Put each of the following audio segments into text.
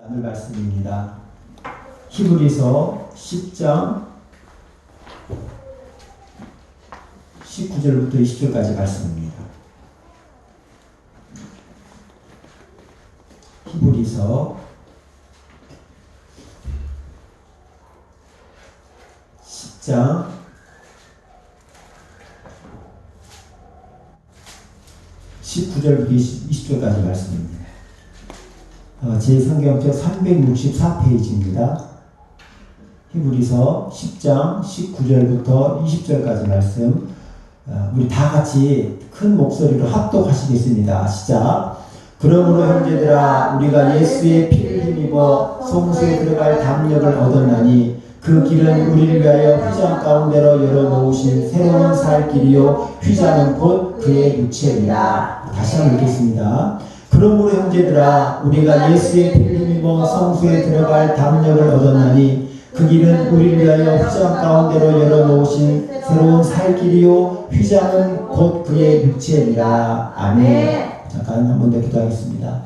나눌 말씀입니다. 히브리서 10장 19절부터 20절까지 말씀입니다. 히브리서 10장 19절부터 20절까지 말씀입니다. 제 성경책 364페이지입니다. 히브리서 10장 19절부터 20절까지 말씀, 우리 다 같이 큰 목소리로 합독하시겠습니다. 시작. 그러므로 형제들아, 우리가 예수의 피를 힘입어 성소에 들어갈 담력을 얻었나니 그 길은 우리를 위하여 휘장 가운데로 열어놓으신 새로운 살 길이요, 휘장은 곧 그의 육체니라. 다시 한번 읽겠습니다. 그러므로 형제들아, 우리가 예수의 피를 힘입어 성소에 들어갈 담력을 얻었나니 그 길은 우리를 위하여 휘장 가운데로 열어놓으신 새로운 살 길이요, 휘장은 곧 그의 육체니라. 아멘. 잠깐 한 번 더 기도하겠습니다.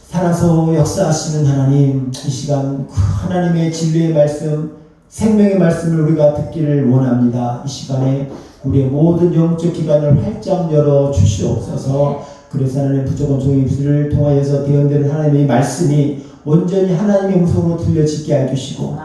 살아서 역사하시는 하나님, 이 시간 하나님의 진리의 말씀, 생명의 말씀을 우리가 듣기를 원합니다. 이 시간에 우리의 모든 영적 기관을 활짝 열어 주시옵소서. 그래서 하나님 부족한 종의 입술을 통하여서 대언되는 하나님의 말씀이 온전히 하나님의 음성으로 들려지게 해주시고,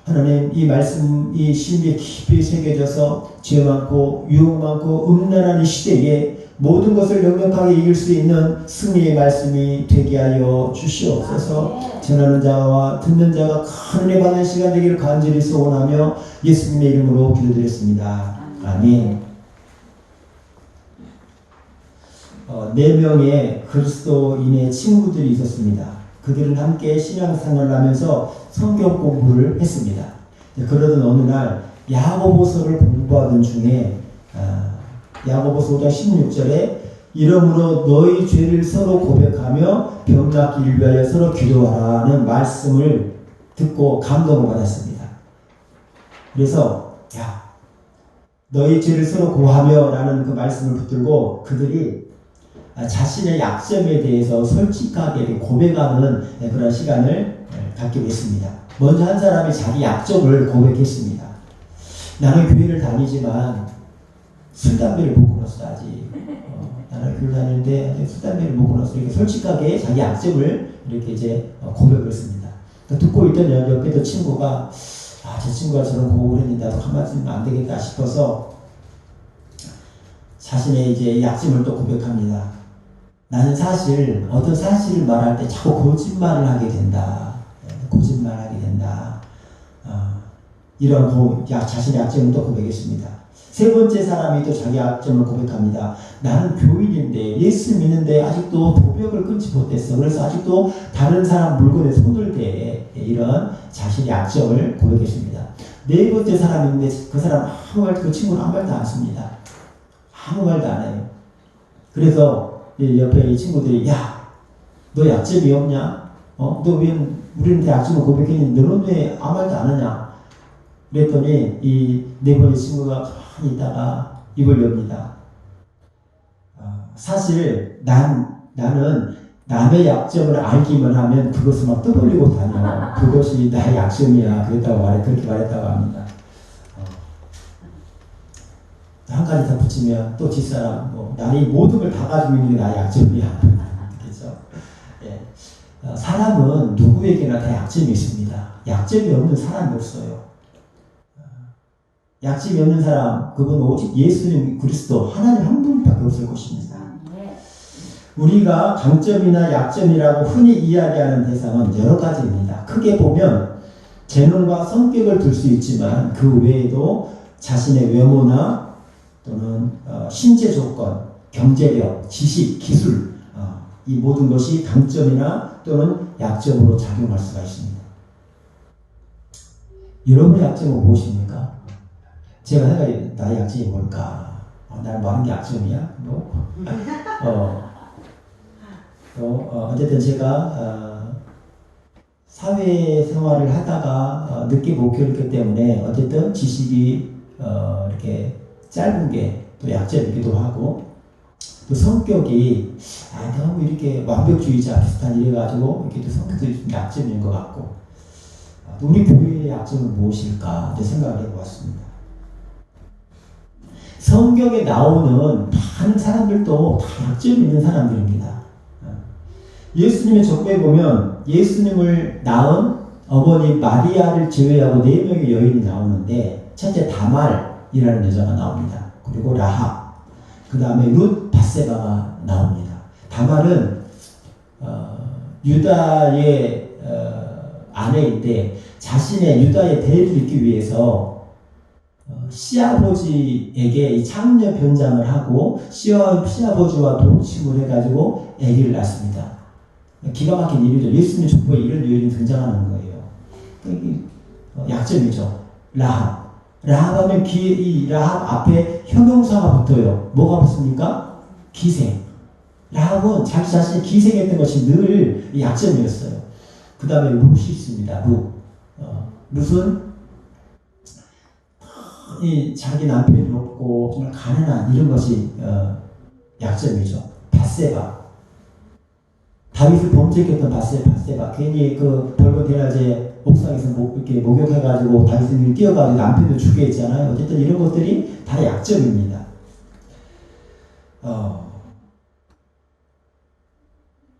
하나님 이 말씀, 이 심리에 깊이 새겨져서 죄 많고 유혹 많고 음란한 이 시대에 모든 것을 명확하게 이길 수 있는 승리의 말씀이 되게 하여 주시옵소서. 전하는 자와 듣는 자가 큰 은혜 받는 시간 되기를 간절히 소원하며 예수님의 이름으로 기도드렸습니다. 아멘. 4명의 그리스도인의 친구들이 있었습니다. 그들은 함께 신앙생활을 하면서 성경 공부를 했습니다. 그러던 어느 날 야고보서를 공부하던 중에 야고보서 5장 16절에 이러므로 너희 죄를 서로 고백하며 병낫기를 위하여 서로 기도하라는 말씀을 듣고 감동을 받았습니다. 그래서 너희 죄를 서로 고하며 라는 그 말씀을 붙들고 그들이 자신의 약점에 대해서 솔직하게 고백하는 그런 시간을 갖기로 했습니다. 먼저 한 사람이 자기 약점을 고백했습니다. 나는 교회를 다니지만 술, 담배를 못 끊었어 아직. 나는 교회 다니는데 아직 술, 담배를 못 끊었어. 이렇게 솔직하게 자기 약점을 이렇게 이제 고백을 했습니다. 듣고 있던 옆에 친구가 제 친구가 저런 고백을 했는데 나도 한마디면 안 되겠다 싶어서 자신의 이제 약점을 또 고백합니다. 나는 사실 어떤 사실을 말할 때 자꾸 거짓말을 하게 된다. 거짓말하게 된다. 이런 자신의 약점을 또 고백했습니다. 세 번째 사람이 또 자기 약점을 고백합니다. 나는 교인인데 예수 믿는데 아직도 도벽을 끊지 못했어. 그래서 아직도 다른 사람 물건에 손을 대. 이런 자신의 약점을 고백했습니다. 네 번째 사람인데 그 사람 그 친구는 아무 말도 안 씁니다. 아무 말도 안 해요. 그래서 옆에 이 친구들이 너 약점이 없냐? 너 왜 우리한테 약점을 고백했는데 너는 왜 아무 말도 안 하냐? 그랬더니 이 네 번째 친구가 가만히 있다가 입을 엽니다. 사실 나는 남의 약점을 알기만 하면 그것을 막 떠돌리고 다녀. 그것이 나의 약점이야. 그렇게 말했다고 합니다. 한 가지 더 붙이면 또 뒷사람, 나의 모든 걸 다 가지고 있는 게 나의 약점이야. 그렇죠? 예. 사람은 누구에게나 다 약점이 있습니다. 약점이 없는 사람이 없어요. 약점이 없는 사람, 그건 오직 예수님 그리스도 하나님 한 분밖에 없을 것입니다. 우리가 강점이나 약점이라고 흔히 이야기하는 대상은 여러 가지입니다. 크게 보면 재능과 성격을 들 수 있지만 그 외에도 자신의 외모나 또는 신체 조건, 경제력, 지식, 기술, 이 모든 것이 강점이나 또는 약점으로 작용할 수가 있습니다. 여러분의 약점은 무엇입니까? 제가 생각해 나의 약점이 뭘까? 나를 많은 게 약점이야? 어쨌든 제가 사회생활을 하다가 늦게 목표를 했기 때문에 어쨌든 지식이 이렇게 짧은 게 또 약점이기도 하고, 또 성격이 너무 이렇게 완벽주의자 비슷한 이래가지고 이렇게 또 성격도 좀 약점인 것 같고 우리 교회의 약점은 무엇일까 생각을 해보았습니다. 성경에 나오는 많은 사람들도 다 약점이 있는 사람들입니다. 예수님의 적부에 보면 예수님을 낳은 어머니 마리아를 제외하고 4명의 여인이 나오는데 첫째 다말이라는 여자가 나옵니다. 그리고 라합, 그 다음에 룻, 바세바가 나옵니다. 다말은 유다의 아내인데 자신의 유다의 대를 잇기 위해서 시아버지에게 이 창녀 변장을 하고 시아버지와 동침을 해가지고 아기를 낳습니다. 기가 막힌 일이죠. 예수님 족보에 이런 요인이 등장하는 거예요. 약점이죠. 라합. 라합하면 이 라합 앞에 형용사가 붙어요. 뭐가 붙습니까? 기생. 라합은 자기 자신이 기생했던 것이 늘 약점이었어요. 그 다음에 룻이 있습니다. 룻은 자기 남편이 없고 정말 가난한 이런 것이 약점이죠. 바세바. 다윗을 범죄했던 바세바. 괜히 그 벌금 대낮에 옥상에서 이렇게 목욕해가지고 다윗을 뛰어가지고 남편도 죽게 했잖아요. 어쨌든 이런 것들이 다 약점입니다.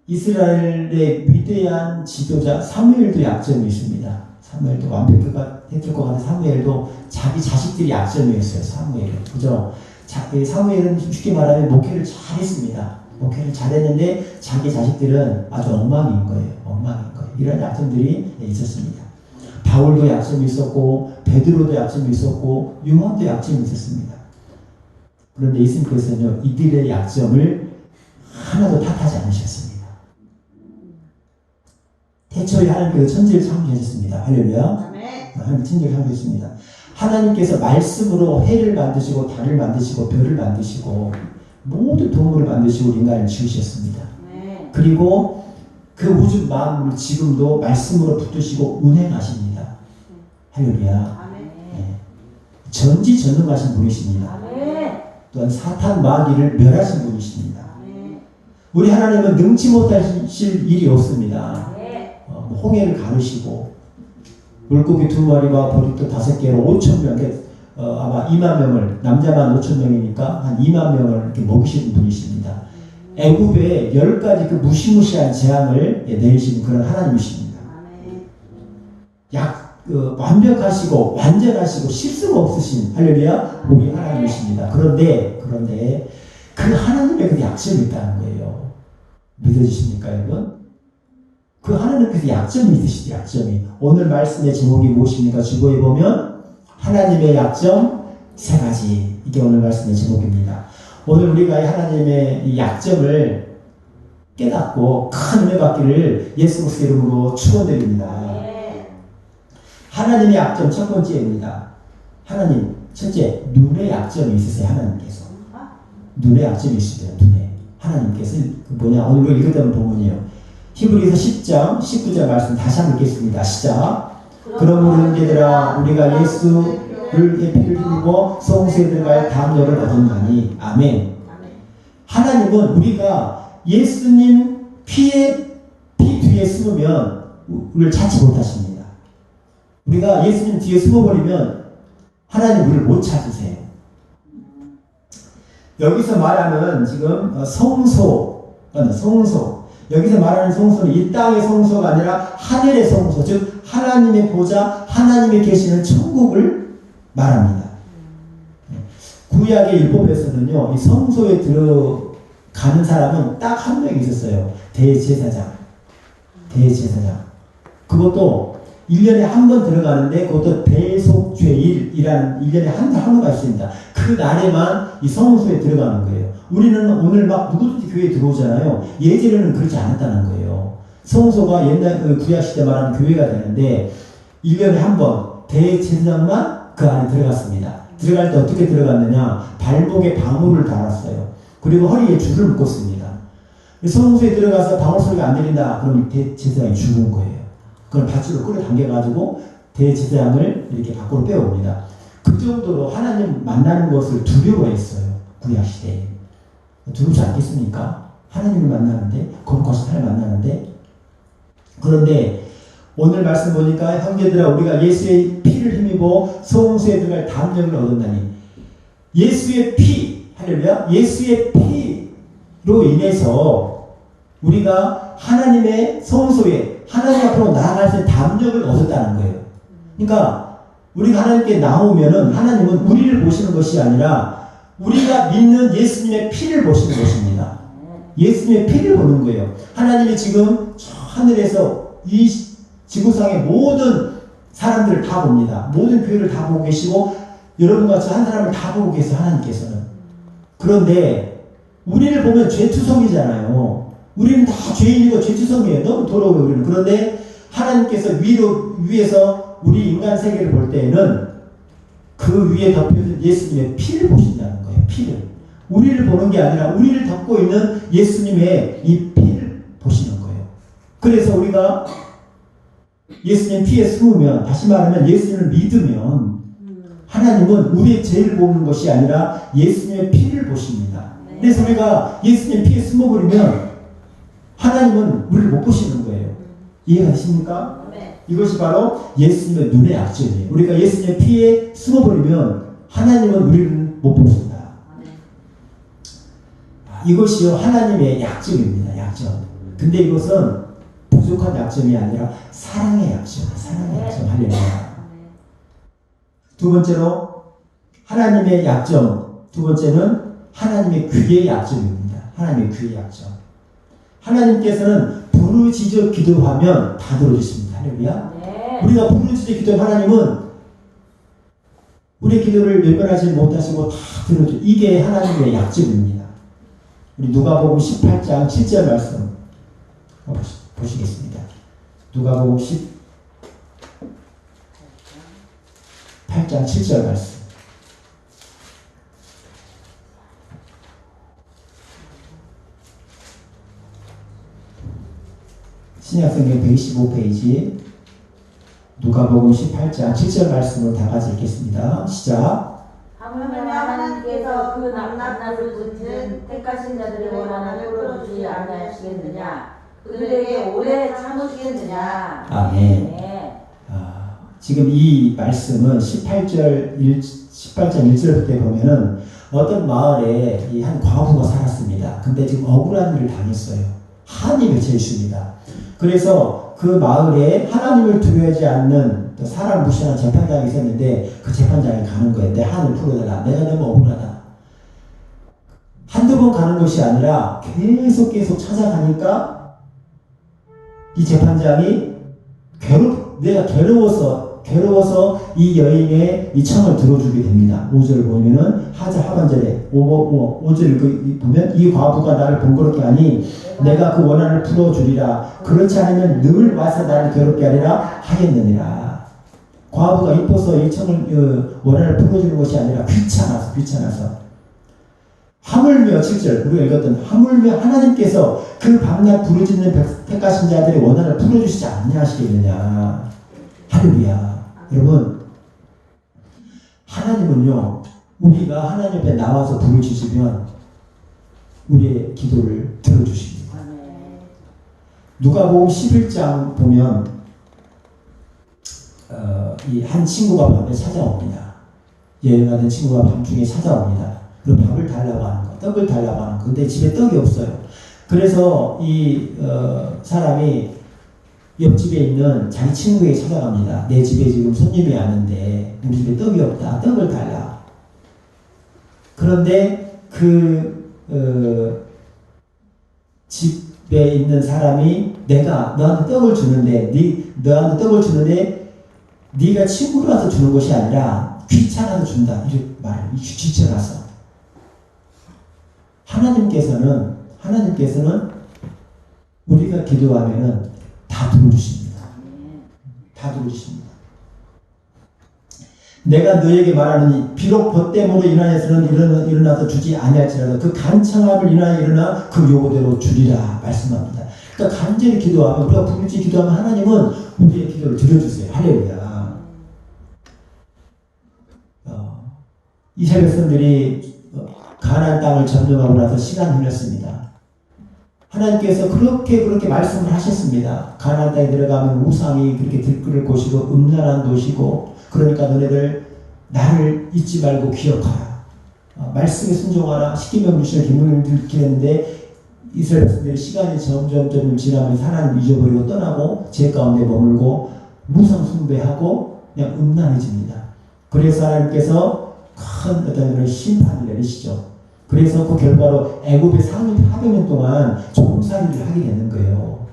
이스라엘의 위대한 지도자 사무엘도 약점이 있습니다. 사무엘도 완벽했을 것 같은 사무엘도 자기 자식들이 약점이었어요. 사무엘은. 그죠? 사무엘은 쉽게 말하면 목회를 잘했습니다. 목회를 잘했는데 자기 자식들은 아주 엉망인 거예요. 이런 약점들이 있었습니다. 바울도 약점이 있었고 베드로도 약점이 있었고 요한도 약점이 있었습니다. 그런데 예수님께서는요 이들의 약점을 하나도 탓하지 않으셨습니다. 태초에 하나님께서 천지를 창조하셨습니다. 할렐루야. 하나님 천지를 창조했습니다. 하나님께서 말씀으로 해를 만드시고 달을 만드시고 별을 만드시고 모든 동물을 만드시고 인간을 지으셨습니다. 그리고 그 우주 만물을 지금도 말씀으로 붙드시고 운행하십니다. 할렐루야. 네. 전지전능하신 분이십니다. 또한 사탄 마귀를 멸하신 분이십니다. 우리 하나님은 능치 못하실 일이 없습니다. 홍해를 가르시고 물고기 2마리와 보리떡 5개로 5,000명, 아마 2만 명을, 남자만 5,000명이니까 한 2만 명을 이렇게 먹이시는 분이십니다. 애굽에 10가지 그 무시무시한 재앙을 내리시는 그런 하나님이십니다. 완벽하시고 완전하시고 실수가 없으신 할렐루야 우리 하나님이십니다. 그런데 그 하나님의 그 약점이 있다는 거예요. 믿어지십니까 여러분? 그 하나님께서 약점이 있으시죠. 약점이. 오늘 말씀의 제목이 무엇입니까? 주보에 보면 하나님의 약점 3가지. 이게 오늘 말씀의 제목입니다. 오늘 우리가 하나님의 이 약점을 깨닫고 큰 은혜 받기를 예수 그리스도 이름으로 축원드립니다. 하나님의 약점 첫 번째입니다. 하나님 첫째 눈의 약점이 있으세요. 하나님께서 눈의 약점이 있으세요. 눈에 하나님께서 뭐냐 오늘 읽었던 본문이에요. 히브리서 10장 19절 말씀 다시 한번 읽겠습니다. 시작. 그러므로 형제들아 우리가 예수를 피를 흘리고 성소에 들어갈 담력을 얻었나니 아멘. 하나님은 우리가 예수님 피 뒤에 숨으면 우리를 찾지 못하십니다. 우리가 예수님 뒤에 숨어버리면 하나님 우리를 못 찾으세요. 여기서 말하는 지금 성소 여기서 말하는 성소는 이 땅의 성소가 아니라 하늘의 성소, 즉 하나님의 보좌, 하나님이 계시는 천국을 말합니다. 구약의 율법에서는요, 이 성소에 들어가는 사람은 딱 한 명이 있었어요. 대제사장. 그것도 1년에 한 번 들어가는데 그것도 대속죄일이라는 1년에 한 하루가 있습니다. 그 날에만 이 성소에 들어가는 거예요. 우리는 오늘 막 누구든지 교회에 들어오잖아요. 예전에는 그렇지 않았다는 거예요. 성소가 옛날 구약시대 말하는 교회가 되는데 1년에 한 번 대제사장만 그 안에 들어갔습니다. 들어갈 때 어떻게 들어갔느냐, 발목에 방울을 달았어요. 그리고 허리에 줄을 묶었습니다. 성소에 들어가서 방울 소리가 안 들린다 그러면 대제사장이 죽은 거예요. 그걸 밧줄로 끌어당겨가지고 대제사장을 이렇게 밖으로 빼옵니다. 그 정도로 하나님 만나는 것을 두려워했어요. 구약시대에. 두렵지 않겠습니까? 하나님을 만나는데, 거룩하신 하나님을 만나는데. 그런데 오늘 말씀 보니까 형제들아 우리가 예수의 피를 힘입어 성소에 들어갈 담력을 얻었나니, 예수의 피, 할렐루야, 예수의 피로 인해서 우리가 하나님의 성소에 하나님 앞으로 나아갈 수 있는 담력을 얻었다는 거예요. 그러니까 우리가 하나님께 나오면은 하나님은 우리를 보시는 것이 아니라 우리가 믿는 예수님의 피를 보시는 것입니다. 예수님의 피를 보는 거예요. 하나님이 지금 저 하늘에서 이 지구상의 모든 사람들을 다 봅니다. 모든 교회를 다 보고 계시고 여러분같이 한 사람을 다 보고 계세요. 하나님께서는. 그런데 우리를 보면 죄투성이잖아요. 우리는 다 죄인이고 죄투성이에요. 너무 더러워요. 우리는. 그런데 하나님께서 위에서 우리 인간 세계를 볼 때에는 그 위에 덮여진 예수님의 피를 보신다는 거예요. 피를. 우리를 보는 게 아니라 우리를 덮고 있는 예수님의 이 피를 보시는 거예요. 그래서 우리가 예수님 피에 숨으면, 다시 말하면 예수님을 믿으면 하나님은 우리의 죄를 보는 것이 아니라 예수님의 피를 보십니다. 그래서 우리가 예수님 피에 숨어버리면 하나님은 우리를 못 보시는 거예요. 이해가 되십니까? 이것이 바로 예수님의 눈의 약점이에요. 우리가 예수님의 피에 숨어버리면 하나님은 우리를 못 보신다. 이것이요 하나님의 약점입니다. 약점. 근데 이것은 부족한 약점이 아니라 사랑의 약점. 사랑의 약점. 할렐루야. 두 번째로 하나님의 약점. 두 번째는 하나님의 귀의 약점입니다. 하나님의 귀의 약점. 하나님께서는 부르짖어 기도하면 다 들어주십니다. 할렐루야. 우리가 부르짖어 기도하면 하나님은 우리의 기도를 외면하지 못하시고 다 들어줘. 이게 하나님의 약점입니다. 우리 누가복음 18장 7절 말씀 보시겠습니다. 누가복음 18장 7절 말씀. 신약성경 125페이지 누가복음 18장 7절 말씀을 다 같이 읽겠습니다. 시작. 하물며 하나님께서 그 낱낱을 붙인 택하신 자들의 원한을 풀어주지 아니하시겠느냐? 그들에게 오래 참으시겠느냐? 아멘. 네. 지금 이 말씀은 18장 1절부터 보면은 어떤 마을에 이 한 과부가 살았습니다. 근데 지금 억울한 일을 당했어요. 한이 맺혀 있습니다. 그래서 그 마을에 하나님을 두려워하지 않는 또 사람 무시하는 재판장이 있었는데 그 재판장이 가는 거예요. 내 한을 풀어달라. 내가 너무 억울하다. 한두 번 가는 것이 아니라 계속 찾아가니까 이 재판장이 내가 괴로워서 이 여인의 이 청을 들어주게 됩니다. 5절을 보면은 하반절에 5절을 보면 이 과부가 나를 번거롭게 하니 내가 그 원한을 풀어주리라. 그렇지 않으면 늘 와서 나를 괴롭게 하리라 하겠느니라. 과부가 이뻐서 이 청을 원한을 풀어주는 것이 아니라 귀찮아서 하물며 7절 우리가 읽었던 하물며 하나님께서 그 밤낮 부르짖는 택하신 자들의 원한을 풀어주시지 않냐 하시겠느냐. 할렐루야. 여러분, 하나님은요 우리가 하나님 앞에 나와서 부르짖으면 우리의 기도를 들어주십니다. 누가복음 11장 보면 이 한 친구가 밤에 찾아옵니다. 여행하는 친구가 밤중에 찾아옵니다. 그리고 밥을 달라고 하는 거, 떡을 달라고 하는 거. 근데 집에 떡이 없어요. 그래서 이 사람이 옆집에 있는 자기 친구에게 찾아갑니다. 내 집에 지금 손님이 왔는데 우리 집에 떡이 없다. 떡을 달라. 그런데 집에 있는 사람이 내가 너한테 떡을 주는데 네가 친구라서 주는 것이 아니라 귀찮아서 준다. 이렇게 말해요. 귀찮아서. 하나님께서는 우리가 기도하면은 다 들어주십니다. 다 들어주십니다. 내가 너에게 말하느니 비록 벗됨으로 인하여서는 일어나서 주지 아니할지라도 그 간청함을 인하여 일어나 그 요구대로 주리라 말씀합니다. 그러니까 간절히 기도하면 우리가 부르짖어 기도하면 하나님은 우리의 기도를 들어주세요. 할렐루야. 이스라엘 백성들이 가나안 땅을 점령하고 나서 시간이 흘렀습니다. 하나님께서 그렇게 말씀을 하셨습니다. 가나안 땅에 들어가면 우상이 그렇게 들끓을 곳이고 음란한 도시고, 그러니까 너네들 나를 잊지 말고 기억하라. 말씀에 순종하라. 십계명 주시는 계명을 지키는데 이스라엘 백성들이 시간이 점점 지나면서 하나님 잊어버리고 떠나고 죄 가운데 머물고 무상 숭배하고 그냥 음란해집니다. 그래서 하나님께서 큰 어떤 그런 심판을 내리시죠. 그래서 그 결과로 애굽에 400년 동안 종살이를 하게 되는 거예요.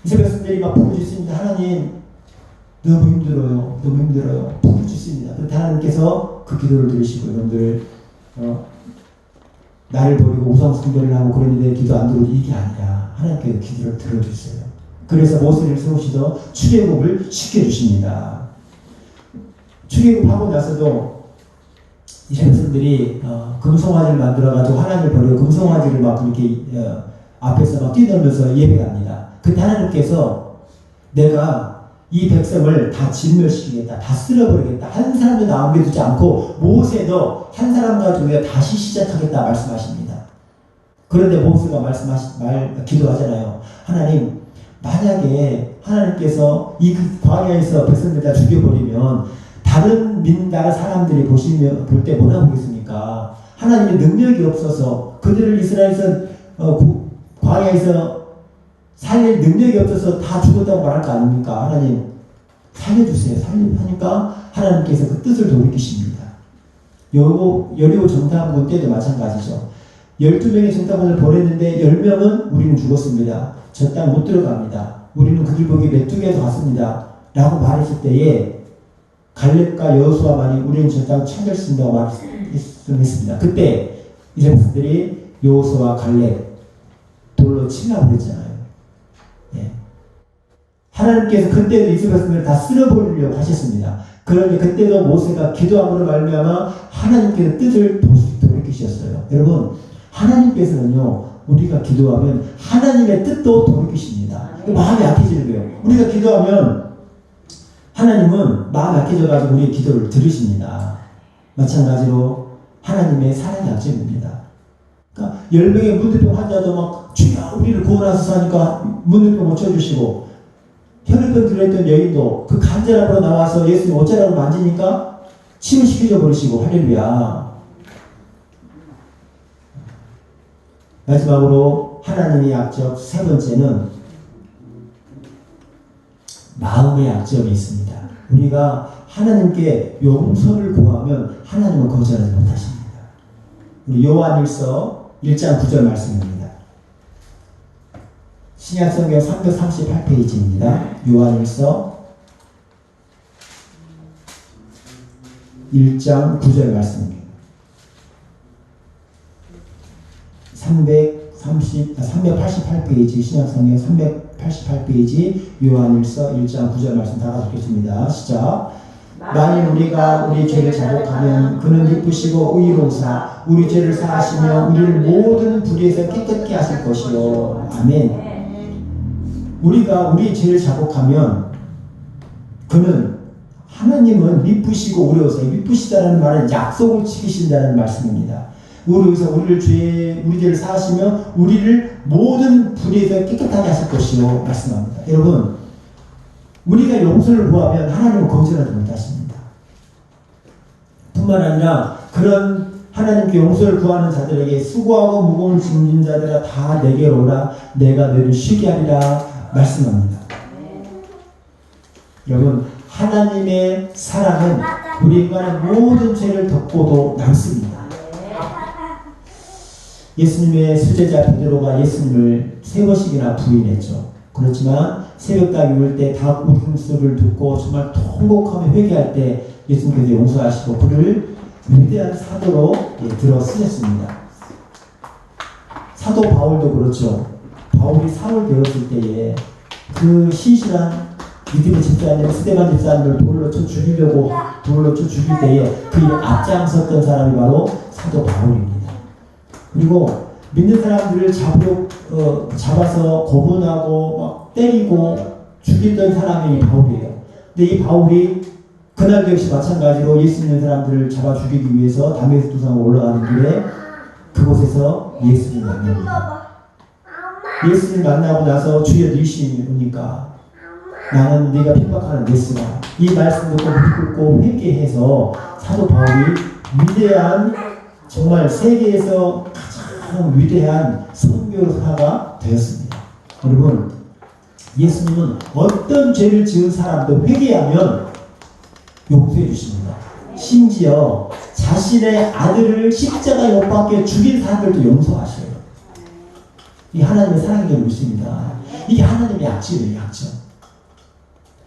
이스라엘 백성들이 막 부르짖습니다. 하나님 너무 힘들어요. 부르짖습니다. 그런데 하나님께서 그 기도를 들으시고, 여러분들 나를 버리고 우상 숭배를 하고 그랬는데 기도 안 들어도 이게 아니라 하나님께서 기도를 들어주세요. 그래서 모세를 세우시서 출애굽을 시켜주십니다. 출애굽하고 나서도 이스라엘 백성들이 금송아지를 만들어가지고 하나님을 버리고 금송아지를 막 이렇게 앞에서 막 뛰놀면서 예배합니다. 그때 하나님께서 내가 이 백성을 다 진멸시키겠다, 다 쓸어버리겠다, 한 사람도 남겨두지 않고 모세도 한 사람 가지고 다시 시작하겠다 말씀하십니다. 그런데 모세가 기도하잖아요. 하나님, 만약에 하나님께서 이 광야에서 백성들 다 죽여버리면 다른 사람들이 볼 때 뭐라고 보겠습니까? 하나님의 능력이 없어서 그들을 이스라엘에서 광야에서 살릴 능력이 없어서 다 죽었다고 말할 거 아닙니까? 하나님 살려주세요. 하니까 하나님께서 그 뜻을 돌이키십니다. 여리고 정탐꾼 때도 마찬가지죠. 12명의 정탐꾼을 보냈는데 10명은 우리는 죽었습니다. 저 땅 못 들어갑니다. 우리는 그 길 보기 메뚜기에서 갔습니다. 라고 말했을 때에 갈렙과 여호수아만이 우리는 저 땅 찾았습니다고 말씀했습니다. 그때 이스라엘 백성들이 여호수아와 갈렙 돌로 치려고 그랬잖아요. 예. 하나님께서 그때도 이스라엘 백성들을 다 쓸어버리려고 하셨습니다. 그런데 그때도 모세가 기도함으로 말미암아 하나님께서 뜻을 돌이키셨어요. 여러분, 하나님께서는요, 우리가 기도하면 하나님의 뜻도 돌이키십니다. 마음이 약해지는 거예요. 우리가 기도하면 하나님은 마음 약해져가지고 우리의 기도를 들으십니다. 마찬가지로 하나님의 사랑의 약점입니다. 그러니까 10명의 문둥병 환자도 막 주여 우리를 구원하소서 하니까 문둥병 고쳐주시고, 혈액병 들어있던 여인도 그 간절함으로 나와서 예수님 옷자락을 만지니까 치유시켜 버리시고, 할렐루야. 마지막으로 하나님의 약점 세 번째는 마음의 약점이 있습니다. 우리가 하나님께 용서를 구하면 하나님은 거절하지 못하십니다. 우리 요한일서 1장 9절 말씀입니다. 신약성경 338페이지입니다. 요한일서 1장 9절 말씀입니다. 388페이지 신약성경 388페이지 요한일서 1장 9절 말씀 다 같이 읽겠습니다. 시작. 만일 우리가 우리 죄를 자복하면 그는 기쁘시고 의로우사 우리 죄를 사하시며 우리를 모든 불의에서 깨끗게 하실 것이요. 아멘. 우리가 우리 죄를 자복하면 그는, 하나님은 미쁘시고 의로우사, 미쁘시다라는 말은 약속을 지키신다는 말씀입니다. 의로우사 우리 죄를 사하시며 우리를 모든 불의에서 깨끗하게 하실 것이요 말씀합니다. 여러분, 우리가 용서를 구하면 하나님은 거절하지 못하십니다. 뿐만 아니라 그런 하나님께 용서를 구하는 자들에게 수고하고 무거운 짐진 자들아 다 내게로 오라 내가 너를 쉬게 하리라 말씀합니다. 여러분, 하나님의 사랑은 우리 인간의 모든 죄를 덮고도 남습니다. 예수님의 수제자 베드로가 예수님을 3번씩이나 부인했죠. 그렇지만 새벽닭이 울 때 닭 울음소리를 듣고 정말 통곡하며 회개할 때 예수님께서 용서하시고 그를 위대한 사도로 들어 쓰셨습니다. 사도 바울도 그렇죠. 바울이 사울 되었을 때에 그 신실한 믿음의 집사님 스데반 집사님을 돌로 쳐 죽일 때에 그 앞장섰던 사람이 바로 사도 바울입니다. 그리고 믿는 사람들을 잡아서 고문하고 막 때리고 죽이던 사람이 바울이에요. 근데 이 바울이 그날 역시 마찬가지로 예수 믿는 사람들을 잡아 죽이기 위해서 다메섹 도상으로 올라가는 길에 그곳에서 예수를 만납니다. 예수를 만나고 나서 주여 니시니 오니까 나는 네가 핍박하는 예수다. 이 말씀 듣고 듣고 회개해서 사도 바울이 위대한 정말 세계에서 가장 위대한 선교사가 되었습니다. 여러분 예수님은 어떤 죄를 지은 사람도 회개하면 용서해 주십니다. 심지어 자신의 아들을 십자가에 못 박혀 죽인 사람들도 용서하셔요. 이 하나님의 사랑을 믿습니다. 이게 하나님의 약점이에요. 약점.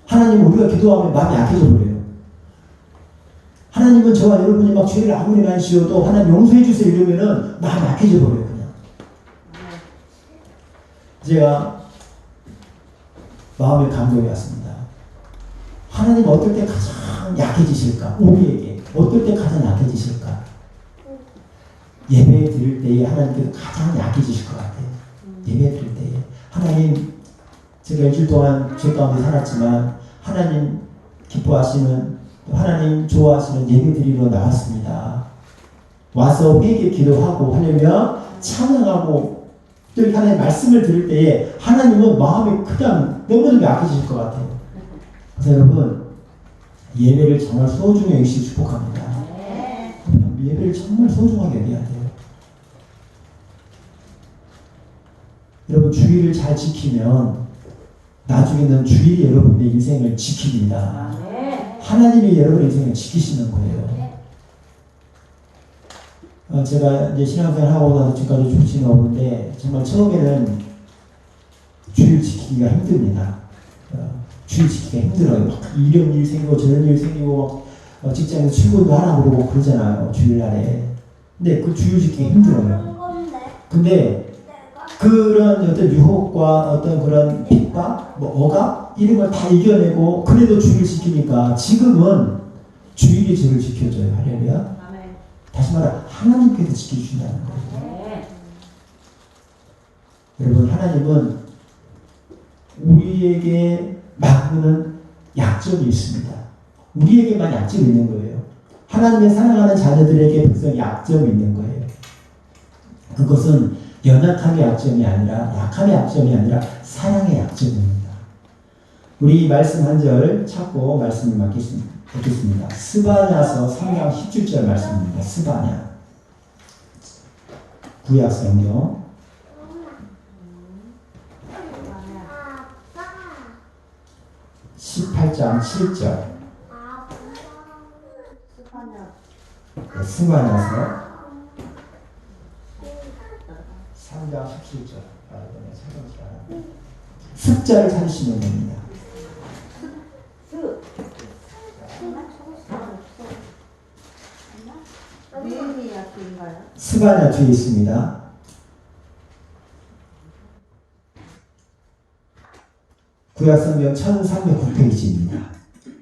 하나님은 우리가 기도하면 마음이 약해져 버려요. 하나님은 저와 여러분이 막 죄를 아무리 많이 지어도 하나님 용서해 주세요 이러면은 마음이 약해져 버려요. 그냥. 제가 마음의 감동이 왔습니다. 하나님 어떨 때 가장 약해지실까? 우리에게 어떨 때 가장 약해지실까? 예배 드릴 때에 하나님께서 가장 약해지실 것 같아요. 예배 드릴 때에 하나님 제가 일주일 동안 죄 가운데 살았지만 하나님 기뻐하시는 하나님 좋아하시는 예배 드리러 나왔습니다. 와서 회개 기도하고 하려면 찬양하고 또 하나님 말씀을 들을 때에 하나님은 마음이 그냥 너무너무 약해지실 것 같아요. 그래서 여러분 예배를 정말 소중히 여기시 축복합니다. 예배를 정말 소중하게 여겨야 돼요. 여러분 주의를 잘 지키면 나중에는 주일이 여러분의 인생을 지킵니다. 하나님이 여러분의 인생을 지키시는 거예요. 제가 이제 신앙생활 하고 나서 지금까지 조치는 오는데 정말 처음에는 주일 지키기가 힘듭니다. 주일 지키기가 힘들어요. 막 이런 일 생기고 저런 일 생기고 직장에서 출근도 하라 그러고 그러잖아요. 주일날에. 근데 그 주일 지키기 힘들어요. 근데 그런 어떤 유혹과 어떤 그런 핍박, 억압 이런 걸 다 이겨내고 그래도 주일 지키니까 지금은 주일이 저를 지켜줘요. 할렐루야. 다시 말해 하나님께서 지켜주신다는 거예요. 여러분 하나님은 우리에게 막는 약점이 있습니다. 우리에게만 약점이 있는 거예요. 하나님의 사랑하는 자녀들에게 벌써 약점이 있는 거예요. 그것은 연약함의 약점이 아니라 약함의 약점이 아니라 사랑의 약점입니다. 우리 말씀 한 절 찾고 말씀을 받겠습니다. 스바냐서 3장 17절 말씀입니다. 스바냐 구약 성경 18장 7절 스바냐서 3장 17절 숫자를 찾으시면 됩니다. 스바냐 뒤에 있습니다. 구약성경 1309페이지입니다.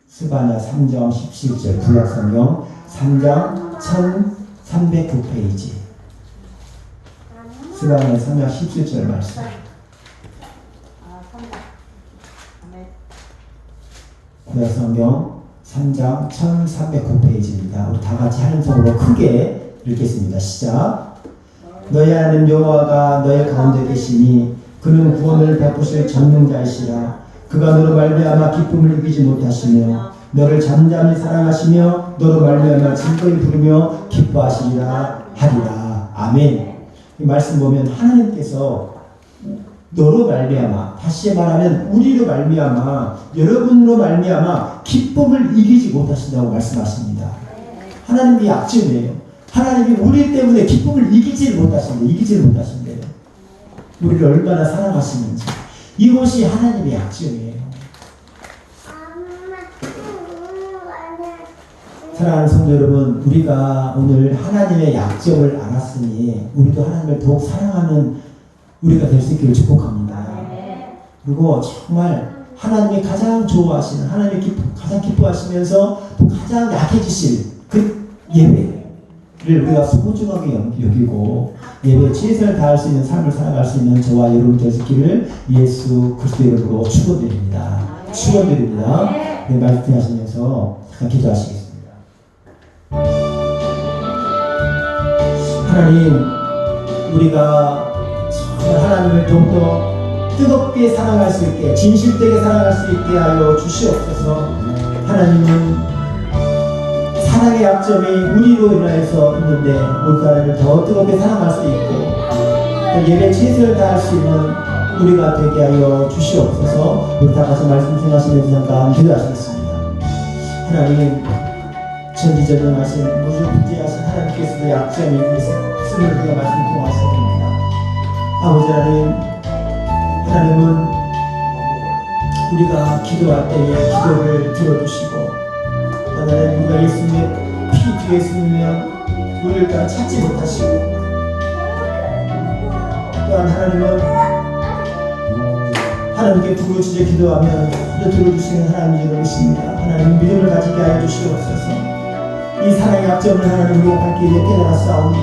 스바냐 3장 17절 구약성경 3장 1309페이지 스바냐 3장 17절 말씀 구약성경 3장 1309페이지입니다. 우리 다같이 한 손으로 크게 읽겠습니다. 시작. 너희 하나님 여호와가 너희 가운데 계시니 그는 구원을 베푸실 전능자이시라. 그가 너로 말미암아 기쁨을 이기지 못하시며 너를 잠잠히 사랑하시며 너로 말미암아 즐거이 부르며 기뻐하시리라 하리라. 아멘. 이 말씀 보면 하나님께서 너로 말미암아, 다시 말하면 우리로 말미암아, 여러분으로 말미암아 기쁨을 이기지 못하신다고 말씀하십니다. 하나님의 약점이에요. 하나님이 우리 때문에 기쁨을 이기지 못하신대요. 우리를 얼마나 사랑하시는지. 이것이 하나님의 약점이에요. 사랑하는 성도 여러분, 우리가 오늘 하나님의 약점을 알았으니 우리도 하나님을 더욱 사랑하는 우리가 될 수 있기를 축복합니다. 그리고 정말 하나님이 가장 좋아하시는, 하나님이 가장 기뻐하시면서 또 가장 약해지실 그 예배를 우리가 소중하게 여기고 예배에 최선을 다할 수 있는 삶을 살아갈 수 있는 저와 여러분 될 수 있기를 예수 그리스도 이름으로 축원드립니다. 축원드립니다. 네, 말씀 하시면서 잠깐 기도하시겠습니다. 하나님, 우리가 정말 하나님을 더욱더 뜨겁게 사랑할 수 있게, 진실되게 사랑할 수 있게 하여 주시옵소서. 하나님은 사랑의 약점이 우리로 인하여서 있는데 우리 하나님을 더 뜨겁게 사랑할 수 있고 또 예배 최선을 다할 수 있는 우리가 되게 하여 주시옵소서. 우리 다 같이 말씀 생각하시면서 잠깐 기도하시겠습니다. 하나님, 전지전능하신 무소부지하신 하나님께서도 약점이 있음을 우리가 말씀 통하셨습니다. 아버지 하나님, 하나님은 우리가 기도할 때에 기도를 들어주시고 하나님, 우리가 예수님의 피 뒤에 숨으면 우리를 따라 찾지 못하시고 또한 하나님은 하나님께 부르짖어 기도하면 들어주시는 하나님이 되십니다. 하나님, 믿음을 가지게 하여 주시옵소서. 이 사랑의 약점을 하나님 우리가 밝게 깨달아 싸우니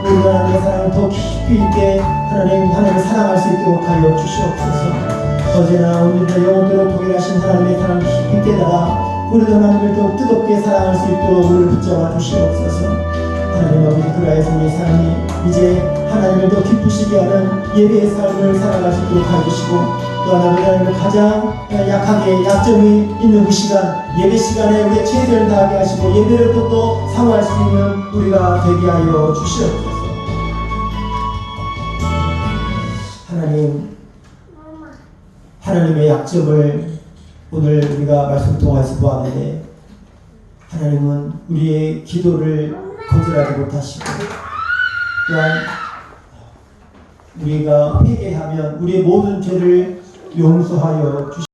우리가 하나님의 사랑을 더 깊이 있게 하나님을 사랑할 수 있도록 하여 주시옵소서. 어제나 오늘이나 영원토록 동일하신 하나님의 사랑 깊이 깨달아 우리도 하나님을 더 뜨겁게 사랑할 수 있도록 우리를 붙잡아 주시옵소서. 하나님 아버지, 그라의 성의 사랑이 이제 하나님을 더 기쁘시게 하는 예배의 삶을 살아갈 수 있도록 해주시고 또 하나님을 가장 약하게 약점이 있는 그 시간, 예배 시간에 우리의 최선을 다하게 하시고 예배를 또 사모할 수 있는 우리가 되게 하여 주시옵소서. 하나님의 약점을 오늘 우리가 말씀 통해서 보았는데 하나님은 우리의 기도를 거절하지 못하시고 또한 우리가 회개하면 우리의 모든 죄를 용서하여 주시옵소서.